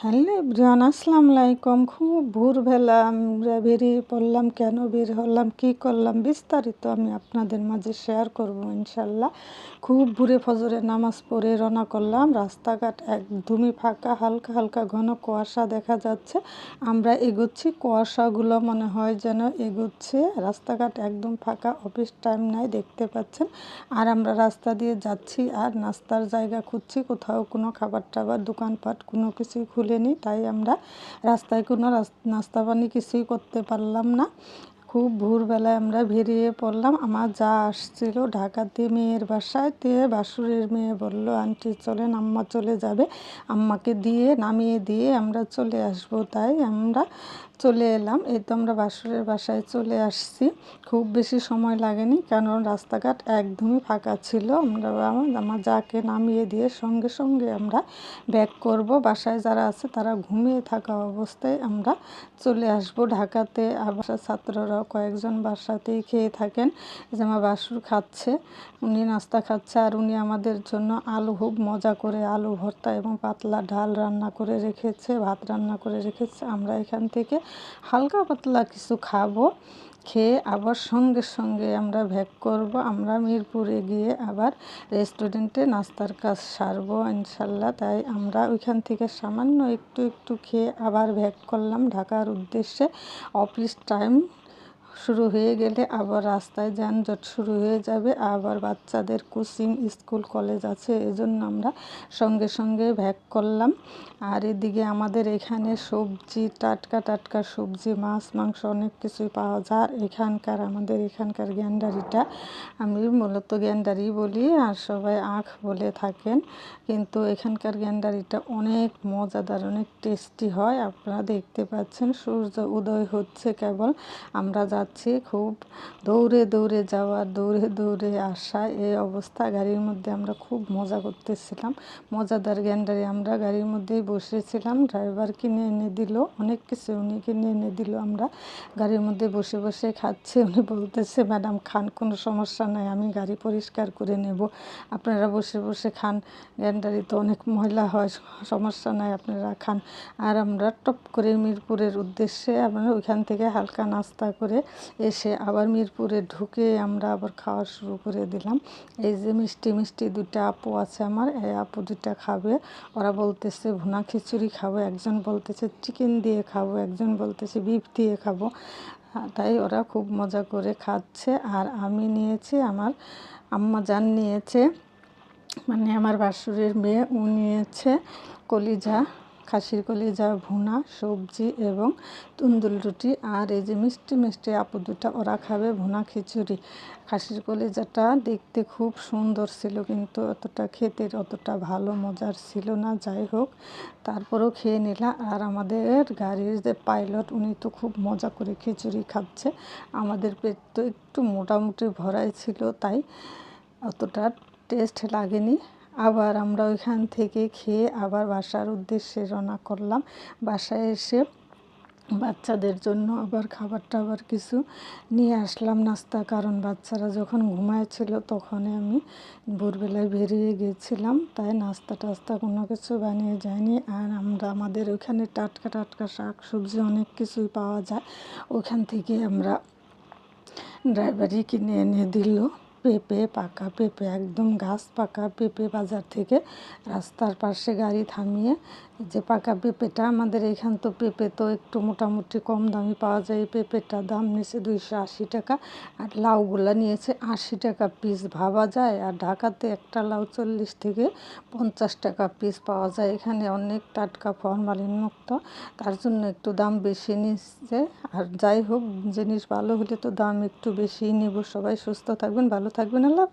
Hello everyone, আসসালামু আলাইকুম। খুব ভোরবেলা আমরা বেরিয়ে পড়লাম। কেন বের হলাম, কী করলাম, বিস্তারিত আমি আপনাদের মাঝে শেয়ার করব ইনশাল্লাহ। খুব ভোরে ফজরের নামাজ পড়ে রওনা করলাম। রাস্তাঘাট একদমই ফাঁকা, হালকা হালকা ঘন কুয়াশা দেখা যাচ্ছে। আমরা এগোচ্ছি, কুয়াশাগুলো মনে হয় যেন এগোচ্ছে। রাস্তাঘাট একদম ফাঁকা, অফিস টাইম নাই, দেখতে পাচ্ছেন। আর আমরা রাস্তা দিয়ে যাচ্ছি আর নাস্তার জায়গা খুঁজছি। কোথাও কোনো খাবার টাবার দোকানপাট কোনো কিছুই খুলেনি, তাই আমরা রাস্তায় কোনো নাস্তা পানি কিছুই করতে পারলাম না। খুব ভোরবেলায় আমরা বেরিয়ে পড়লাম। আমার যা আসছিল ঢাকাতে মেয়ের বাসায়, বাসুরের মেয়ে বলল, আন্টি চলেন, আম্মা চলে যাবে, আম্মাকে দিয়ে নামিয়ে দিয়ে আমরা চলে আসব। তাই আমরা চলে এলাম। এই তো আমরা বাসুরের বাসায় চলে আসছি। খুব বেশি সময় লাগেনি, কারণ রাস্তাঘাট একদমই ফাঁকা ছিল। আমরা আমার যাকে নামিয়ে দিয়ে সঙ্গে সঙ্গে আমরা ব্যাক করব। বাসায় যারা আছে তারা ঘুমিয়ে থাকা অবস্থায় আমরা চলে আসব ঢাকাতে। আর বাসার ছাত্ররাও কয়েকজন বাসাতেই খেয়ে থাকেন। যে আমার বাসুর খাচ্ছে, উনি নাস্তা খাচ্ছে, আর উনি আমাদের জন্য আলু খুব মজা করে আলু ভর্তা এবং পাতলা ডাল রান্না করে রেখেছে, ভাত রান্না করে রেখেছে। আমরা এখান থেকে হালকা পাতলা কিছু খাবো, খেয়ে আবার সঙ্গে সঙ্গে আমরা ব্যাক করব। আমরা মিরপুরে গিয়ে আবার রেস্টুরেন্টে নাস্তার কাজ সারবো ইনশাল্লাহ। তাই আমরা ওইখান থেকে সামান্য একটু একটু খেয়ে আবার ব্যাক করলাম ঢাকার উদ্দেশ্যে। অফিস টাইম শুরু হয়ে গেলে আবার রাস্তায় যানজট শুরু হয়ে যাবে, আবার বাচ্চাদের কোচিং স্কুল কলেজ আছে, এজন্য আমরা সঙ্গে সঙ্গে ব্যাক করলাম। আর এদিকে আমাদের এখানে সবজি, টাটকা টাটকা সবজি, মাছ মাংস অনেক কিছুই পাওয়া যায়। আর আমাদের এখানকার গ্যান্ডারিটা, আমি মূলত গ্যান্ডারি বলি আর সবাই আখ বলে থাকেন, কিন্তু এখানকার গ্যান্ডারিটা অনেক মজাদার, অনেক টেস্টি হয়। আপনারা দেখতে পাচ্ছেন সূর্য উদয় হচ্ছে কেবল। আমরা যাচ্ছি, খুব দৌড়ে দৌড়ে যাওয়া, দৌড়ে দৌড়ে আসা, এই অবস্থা। গাড়ির মধ্যে আমরা খুব মজা করতেছিলাম। মজাদার গ্যান্ডারি, আমরা গাড়ির মধ্যেই বসেছিলাম। ড্রাইভার কিনে এনে দিল অনেক কিছু, উনি কিনে এনে দিল। আমরা গাড়ির মধ্যে বসে বসে খাচ্ছি। উনি বলতেছে, ম্যাডাম খান, কোনো সমস্যা নাই, আমি গাড়ি পরিষ্কার করে নেব, আপনারা বসে বসে খান, গ্যান্ডারি তো অনেক ময়লা হয়, সমস্যা নাই, আপনারা খান। আর আমরা টপ করে মিরপুরের উদ্দেশ্যে, আমরা ওইখান থেকে হালকা নাস্তা করে এসে আবার মিরপুরে ঢুকে আমরা আবার খাওয়া শুরু করে দিলাম। এই যে মিষ্টি মিষ্টি দুইটা আপু আছে আমার, এই আপু দুইটা খাবে। ওরা বলতেছে ভুনা খিচুড়ি খাবো, একজন বলতেছে চিকেন দিয়ে খাবো, একজন বলতেছে বিফ দিয়ে খাবো। তাই ওরা খুব মজা করে খাচ্ছে। আর আমি নিয়েছি, আমার আম্মা জান নিয়েছে, মানে আমার বাসুরের মেয়ে, ও নিয়েছে কলিজা, খাসির কলিজা ভুনা, সবজি এবং তন্দুর রুটি। আর এই যে মিষ্টি মিষ্টি আপু দুটা, ওরা খাবে ভুনা খিচুড়ি। খাসির কলিজাটা দেখতে খুব সুন্দর ছিল, কিন্তু খেতে অতটা ভালো মজার ছিল না। যাই হোক, তারপরেও খেয়ে নিলাম। আর আমাদের গাড়ির যে পাইলট, উনি তো খুব মজা করে খিচুড়ি খাচ্ছে। আমাদের পেট তো একটু মোটামুটি ভরাই ছিল, তাই অতটা টেস্ট লাগেনি। আবার আমরা ওইখান থেকে খেয়ে আবার বাসার উদ্দেশ্যে রওনা করলাম। বাসায় এসে বাচ্চাদের জন্য আবার খাবার টাবার কিছু নিয়ে আসলাম নাস্তা, কারণ বাচ্চারা যখন ঘুমাচ্ছিল তখনই আমি ভোরবেলায় বেরিয়ে গিয়েছিলাম, তাই নাস্তা টাস্তা কোনো কিছু বানিয়ে যায়নি। আর আমাদের ওইখানে টাটকা টাটকা শাক সবজি অনেক কিছুই পাওয়া যায়, ওখান থেকে আমরা ড্রাইভারই কিনে এনে দিল পেঁপে, পাকা পেঁপে, একদম গাছ পাকা পেঁপে বাজার থেকে রাস্তার পাশে গাড়ি থামিয়ে। যে পাকা পেঁপেটা, আমাদের এখান তো পেঁপে তো একটু মোটামুটি কম দামি পাওয়া যায়। এই পেঁপেটার দাম নিয়েছে 280 টাকা, আর লাউগুলা নিয়েছে 80 টাকা পিস। ভাবা যায়, আর ঢাকাতে একটা লাউ 40 থেকে 50 টাকা পিস পাওয়া যায়। এখানে অনেক টাটকা ফরমালিন মুক্ত, তার জন্য একটু দাম বেশি নিচ্ছে। আর যাই হোক, জিনিস ভালো হলে তো দাম একটু বেশিই নেব। সবাই সুস্থ থাকবেন, ভালো থাকবেন, আল্লাহ।